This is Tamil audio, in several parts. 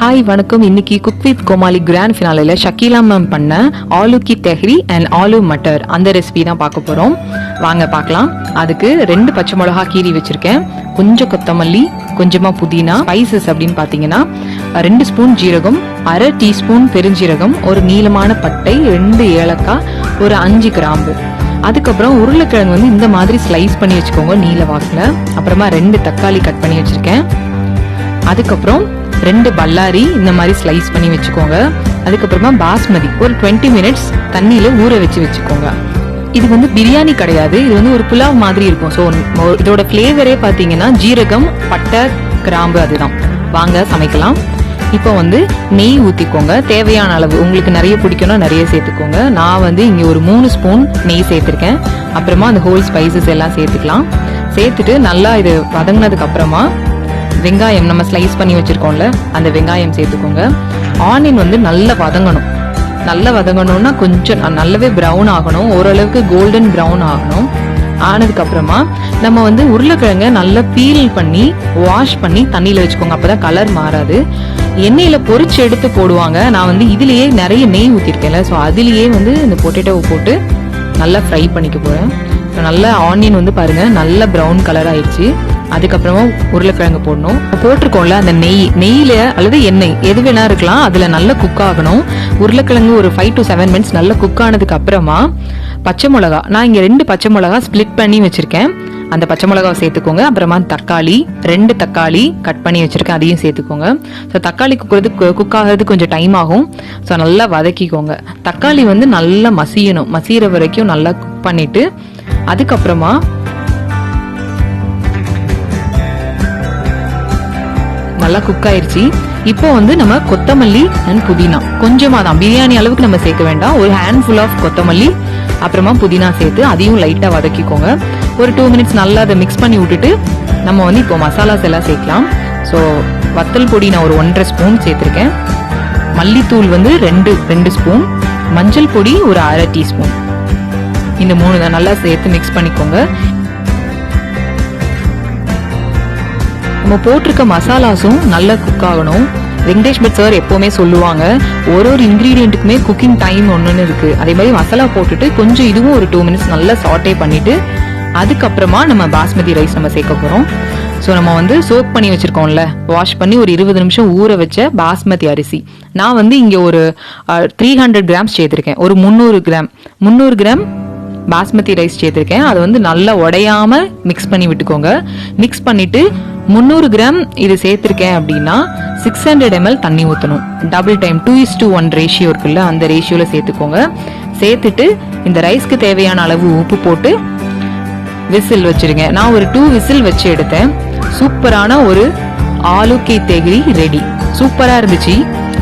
ஹாய் வணக்கம். இன்னைக்கு குக் வித் கோமாளி கிராண்ட் ஃபினாலேல ஷக்கீலா மேம் பண்ண ஆலூ கி தெஹரி அண்ட் ஆலூ மட்டர் அந்த ரெசிபி தான் பார்க்க போறோம். வாங்க பார்க்கலாம். அதுக்கு 2 பச்சை மிளகா கீரி வச்சிருக்கேன், கொஞ்சம் கொத்தமல்லி, கொஞ்சமா புதினா. ஸ்பைசஸ் அப்படின்னு பாத்தீங்கன்னா 2 ஸ்பூன் ஜீரகம், 1/2 டீஸ்பூன் பெருஞ்சீரகம், ஒரு நீளமான பட்டை, 2 ஏலக்காய், ஒரு 5 கிராம்பு. அதுக்கப்புறம் உருளைக்கிழங்கு வந்து இந்த மாதிரி ஸ்லைஸ் பண்ணி வச்சுக்கோங்க நீல வாக்குல. அப்புறமா 2 தக்காளி கட் பண்ணி வச்சிருக்கேன். அதுக்கப்புறம் 2 பல்லாரி இந்த மாதிரி ஸ்லைஸ் பண்ணி வச்சுக்கோங்க. அதுக்கப்புறமா பாஸ்மதி ஒரு 20 மினிட்ஸ் தண்ணியில ஊற வச்சுக்கோங்க. இது வந்து பிரியாணி கிடையாது, இது வந்து ஒரு புலாவ் மாதிரி இருக்கும். ஸோ இதோட ஃபிளேவரே பார்த்தீங்கன்னா ஜீரகம், பட்டை, கிராம்பு அதுதான். வாங்க சமைக்கலாம். இப்போ வந்து நெய் ஊற்றிக்கோங்க தேவையான அளவு. உங்களுக்கு நிறைய பிடிக்கும்னா நிறைய சேர்த்துக்கோங்க. நான் வந்து இங்கே ஒரு 3 ஸ்பூன் நெய் சேர்த்துருக்கேன். அப்புறமா அந்த ஹோல் ஸ்பைசஸ் எல்லாம் சேர்த்துக்கலாம். சேர்த்துட்டு நல்லா இது வதங்கினதுக்கு அப்புறமா வெங்காயம் நம்ம ஸ்லைஸ் பண்ணி வச்சிருக்கோம்ல அந்த வெங்காயம் சேர்த்துக்கோங்க. ஆனியன் வந்து நல்லா வதங்கணும். நல்லா வதங்கணும்னா கொஞ்சம் நல்லாவே ப்ரௌன் ஆகணும், ஓரளவுக்கு கோல்டன் ப்ரௌன் ஆகணும். ஆனதுக்கு அப்புறமா நம்ம வந்து உருளைக்கிழங்க நல்லா பீல் பண்ணி வாஷ் பண்ணி தண்ணியில வச்சுக்கோங்க, அப்பதான் கலர் மாறாது. எண்ணெயில பொரிச்சு எடுத்து போடுவாங்க. நான் வந்து இதுலயே நிறைய நெய் ஊத்திருக்கேன்ல, ஸோ அதுலயே வந்து இந்த பொட்டேட்டோவை போட்டு நல்லா ஃப்ரை பண்ணிக்க போறேன். நல்லா ஆனியன் வந்து பாருங்க நல்லா ப்ரௌன் கலர் ஆயிடுச்சு. அதுக்கப்புறமா உருளைக்கிழங்கு போடணும். போட்டிருக்கோம்ல அந்த நெய்ல அல்லது எண்ணெய் எது வேணா இருக்கலாம், அதுல நல்லா குக் ஆகணும். உருளைக்கிழங்கு ஒரு 5 to 7 மினிட்ஸ் நல்லா குக் ஆனதுக்கு அப்புறமா பச்சை மிளகா, நான் இங்க 2 பச்சை மிளகா ஸ்பிளிட் பண்ணி வச்சிருக்கேன், அந்த பச்சை மிளகாவை சேர்த்துக்கோங்க. அப்புறமா தக்காளி 2 தக்காளி கட் பண்ணி வச்சிருக்கேன், அதையும் சேர்த்துக்கோங்க. ஸோ தக்காளி குக் ஆகிறது கொஞ்சம் டைம் ஆகும். ஸோ நல்லா வதக்கிக்கோங்க. தக்காளி வந்து நல்லா மசியணும், மசிகிற வரைக்கும் நல்லா குக் பண்ணிட்டு அதுக்கப்புறமா நல்லா குக் ஆயிருச்சு. இப்போ வந்து நம்ம கொத்தமல்லி அண்ட் புதினா கொஞ்சமா தான், பிரியாணி அளவுக்கு நம்ம சேர்க்க வேண்டாம், ஒரு ஹேண்ட்ஃபுல் ஆஃப் கொத்தமல்லி அப்புறமா புதினா சேர்த்து அதையும் லைட்டா வதக்கிக்கோங்க. ஒரு 2 மினிட்ஸ் நல்லா அதை மிக்ஸ் பண்ணி விட்டுட்டு நம்ம வந்து இப்போ மசாலாஸ் எல்லாம் சேர்க்கலாம். ஸோ வத்தல் பொடி நான் ஒரு 1.5 ஸ்பூன் சேர்த்திருக்கேன். மல்லித்தூள் வந்து 2 ஸ்பூன், மஞ்சள் பொடி ஒரு 1/2 டீஸ்பூன். இந்த 3 தான் நல்லா சேர்த்து மிக்ஸ் பண்ணிக்கோங்க. நம்ம போட்டிருக்க மசாலாஸும் நல்லா குக் ஆகணும். வெங்கடேஷ் பட் சார் எப்பவுமே சொல்லுவாங்க, ஒரு இன்கிரீடியன்ட்டுக்குமே குக்கிங் டைம் ஒன்னு இருக்கு. அதே மாதிரி மசாலா போட்டுட்டு கொஞ்சம் இதுவும் ஒரு 2 மினிட்ஸ் நல்லா சாட்டே பண்ணிட்டு அதுக்கப்புறமா நம்ம பாஸ்மதி ரைஸ் நம்ம சேர்க்க போறோம். ஸோ நம்ம வந்து சோக் பண்ணி வச்சிருக்கோம்ல, வாஷ் பண்ணி ஒரு 20 நிமிஷம் ஊற வச்ச பாஸ்மதி அரிசி. நான் வந்து இங்க ஒரு 300 கிராம்ஸ் சேர்த்திருக்கேன். ஒரு 300 கிராம் பாஸ்மதி ரைஸ் சேர்த்திருக்கேன். அது வந்து நல்லா உடையாம மிக்ஸ் பண்ணி விட்டுக்கோங்க. மிக்ஸ் பண்ணிட்டு 300 கிராம் இது சேர்த்திருக்கேன் அப்படின்னா 600 ml தண்ணி ஊற்றணும். டபுள் டைம் 2:1 ரேஷியோ இருக்குல்ல, அந்த ரேஷியோல சேர்த்துக்கோங்க. சேர்த்துட்டு இந்த ரைஸ்க்கு தேவையான அளவு உப்பு போட்டு விசில் வச்சிருங்க. நான் ஒரு 2 விசில் வச்சு எடுத்தேன். சூப்பரான ஒரு ஆலூ கி தெஹரி ரெடி. சூப்பரா இருந்துச்சு.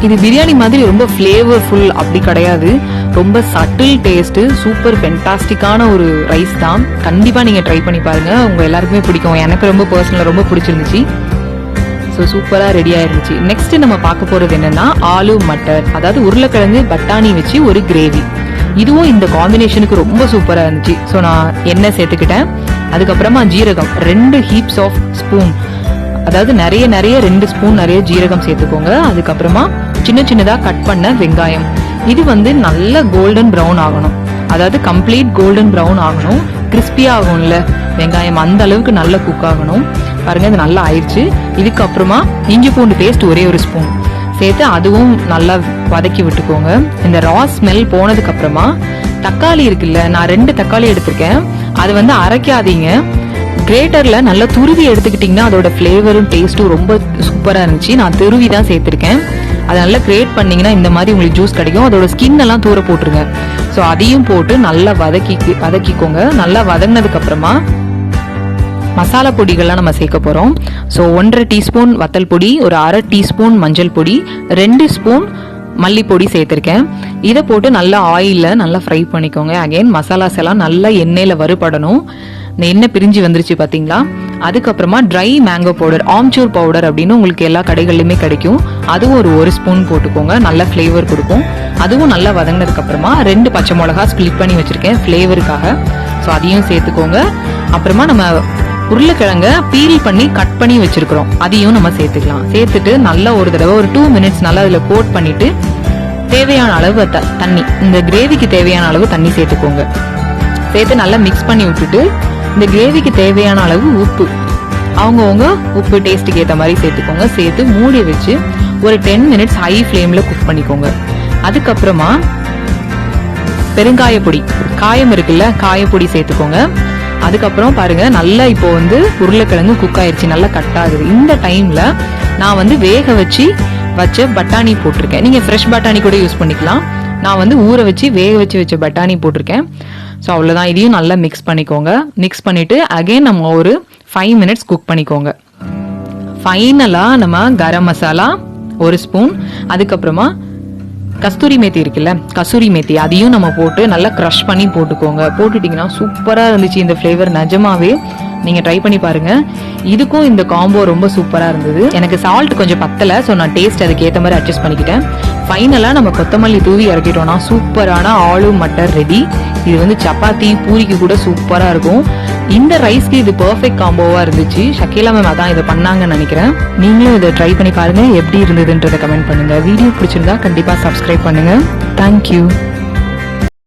இது பிரியாணி மாதிரி ரொம்ப ஃபிளேவர்ஃபுல் அப்படி கிடையாது, ரொம்ப சட்டில் டேஸ்ட், சூப்பர் ஃபென்டாஸ்டிக்கான ஒரு ரைஸ் தான். கண்டிப்பா நீங்க ட்ரை பண்ணி பாருங்க, உங்க எல்லாருக்குமே பிடிக்கும். எனக்கு ரொம்ப பர்சனலா ரொம்ப பிடிச்சிருந்துச்சு. ஸோ சூப்பரா ரெடி ஆயிருந்துச்சு. நெக்ஸ்ட் நம்ம பார்க்க போறது என்னன்னா ஆலூ மட்டர், அதாவது உருளைக்கிழங்கு பட்டாணி வச்சு ஒரு கிரேவி. இதுவும் இந்த காம்பினேஷனுக்கு ரொம்ப சூப்பரா இருந்துச்சு. ஸோ நான் எண்ணெய் சேர்த்துக்கிட்டேன். அதுக்கப்புறமா ஜீரகம் 2 ஹீப்ஸ் ஆஃப் ஸ்பூன், அதாவது நிறைய 2 ஸ்பூன் நிறைய ஜீரகம் சேர்த்துக்கோங்க. அதுக்கப்புறமா சின்னதா கட் பண்ண வெங்காயம். இது வந்து நல்ல கோல்டன் ப்ரௌன் ஆகணும், அதாவது கம்ப்ளீட் கோல்டன் ப்ரௌன் ஆகணும். கிறிஸ்பியா ஆகும்ல வெங்காயம், அந்த அளவுக்கு நல்லா குக் ஆகணும். பாருங்க இது நல்லா ஆயிடுச்சு. இதுக்கப்புறமா இஞ்சி பூண்டு பேஸ்ட் ஒரே 1 ஸ்பூன் சேர்த்து அதுவும் நல்லா வதக்கி விட்டுக்கோங்க. இந்த ரா ஸ்மெல் போனதுக்கு அப்புறமா தக்காளி இருக்குல்ல, நான் 2 தக்காளி எடுத்திருக்கேன். அது வந்து அரைக்காதீங்க, கிரேட்டர்ல நல்லா துருவி எடுத்துக்கிட்டீங்கன்னா அதோட ஃபிளேவரும் டேஸ்டும் ரொம்ப சூப்பரா இருந்துச்சு. நான் துருவி தான் சேர்த்திருக்கேன். அதை நல்லா கிரேட் பண்ணீங்கன்னா இந்த மாதிரி உங்களுக்கு ஜூஸ் கிடைக்கும். அதோட ஸ்கின் எல்லாம் தூர போட்டுருங்க. ஸோ அதையும் போட்டு நல்லா வதக்கிக்கோங்க. நல்லா வதங்கினதுக்கு அப்புறமா மசாலா பொடிகள்லாம் நம்ம சேர்க்க போறோம். ஸோ 1.5 டீஸ்பூன் வத்தல் பொடி, ஒரு 1/2 டீஸ்பூன் மஞ்சள் பொடி, 2 ஸ்பூன் மல்லிப்பொடி சேர்த்திருக்கேன். இதை போட்டு நல்லா ஆயில்ல நல்லா ஃப்ரை பண்ணிக்கோங்க. அகைன் மசாலாஸ் எல்லாம் நல்லா எண்ணெயில வறுபடணும். எண்ணெய் பிரிஞ்சு வந்துருச்சு பாத்தீங்களா. அதுக்கப்புறமா try mango powder, amchur powder அப்படின்னு உங்களுக்கு எல்லா கடைகள்லயுமே கிடைக்கும். அதுவும் ஒரு 1 ஸ்பூன் போட்டுக்கோங்க, நல்ல ஃபிளேவர் கொடுக்கும். அதுவும் நல்லா வதங்கினதுக்கு அப்புறமா 2 பச்சை மிளகா ஸ்பிளிட் பண்ணி வச்சிருக்கேன் ஃபிளேவருக்காக. ஸோ அதையும் சேர்த்துக்கோங்க. அப்புறமா நம்ம உருளைக்கிழங்க பீல் பண்ணி கட் பண்ணி வச்சிருக்கிறோம், அதையும் நம்ம சேர்த்துக்கலாம். சேர்த்துட்டு நல்லா ஒரு தடவை ஒரு 2 minutes நல்லா அதுல கோட் பண்ணிட்டு தேவையான அளவு தண்ணி, இந்த கிரேவிக்கு தேவையான அளவு தண்ணி சேர்த்துக்கோங்க. சேர்த்து நல்லா மிக்ஸ் பண்ணி விட்டுட்டு இந்த கிரேவிக்கு தேவையான அளவு உப்பு, அவங்கவுங்க உப்பு டேஸ்ட்டுக்கு ஏற்ற மாதிரி சேர்த்துக்கோங்க. சேர்த்து மூடி வச்சு ஒரு 10 minutes ஹை ஃப்ளேம்ல குக் பண்ணிக்கோங்க. அதுக்கப்புறமா பெருங்காய பொடி, காயம் இருக்குல்ல, காயப்பொடி சேர்த்துக்கோங்க. அதுக்கப்புறம் பாருங்க நல்லா இப்போ உருளைக்கிழங்கு குக் ஆயிடுச்சு, நல்லா கட் ஆகுது. இந்த டைம்ல நான் வேக வச்ச பட்டாணி போட்டிருக்கேன். நீங்க ஃப்ரெஷ் பட்டாணி கூட யூஸ் பண்ணிக்கலாம். நான் ஊற வச்சு வேக வச்ச பட்டாணி போட்டிருக்கேன். ஸோ அவ்வளோதான். இதையும் நல்லா மிக்ஸ் பண்ணிக்கோங்க. மிக்ஸ் பண்ணிட்டு அகைன் நம்ம ஒரு 5 minutes குக் பண்ணிக்கோங்க. ஃபைனலா நம்ம கரம் மசாலா 1 ஸ்பூன், அதுக்கப்புறமா கஸ்தூரி மேத்தி இருக்குல்ல, கசூரி மேத்தி, அதையும் நம்ம போட்டு நல்லா க்ரஷ் பண்ணி போட்டுக்கோங்க. போட்டுட்டீங்கன்னா சூப்பரா இருந்துச்சு இந்த ஃப்ளேவர். நிஜமாவே நீங்க ட்ரை பண்ணி பாருங்க. இதுக்கும் இந்த காம்போ ரொம்ப சூப்பரா இருந்தது. எனக்கு சால்ட் கொஞ்சம் பத்தல, ஸோ நான் டேஸ்ட் அதுக்கு ஏற்ற மாதிரி அட்ஜஸ்ட் பண்ணிக்கிட்டேன். ஃபைனலா நம்ம கொத்தமல்லி தூவி இறக்கிட்டோம்னா சூப்பரான ஆலு மட்டர் ரெடி. இது சப்பாத்தி பூரிக்கு கூட சூப்பரா இருக்கும். இந்த ரைஸ்க்கு இது பெர்ஃபெக்ட் காம்போவா இருந்துச்சு. ஷக்கீலா மேம் அதான் இதை பண்ணாங்கன்னு நினைக்கிறேன். நீங்களும் இதை ட்ரை பண்ணி பாருங்க, எப்படி இருந்ததுன்றதை கமெண்ட் பண்ணுங்க. வீடியோ பிடிச்சிருந்தா கண்டிப்பா சப்ஸ்கிரைப் பண்ணுங்க. தேங்க்யூ.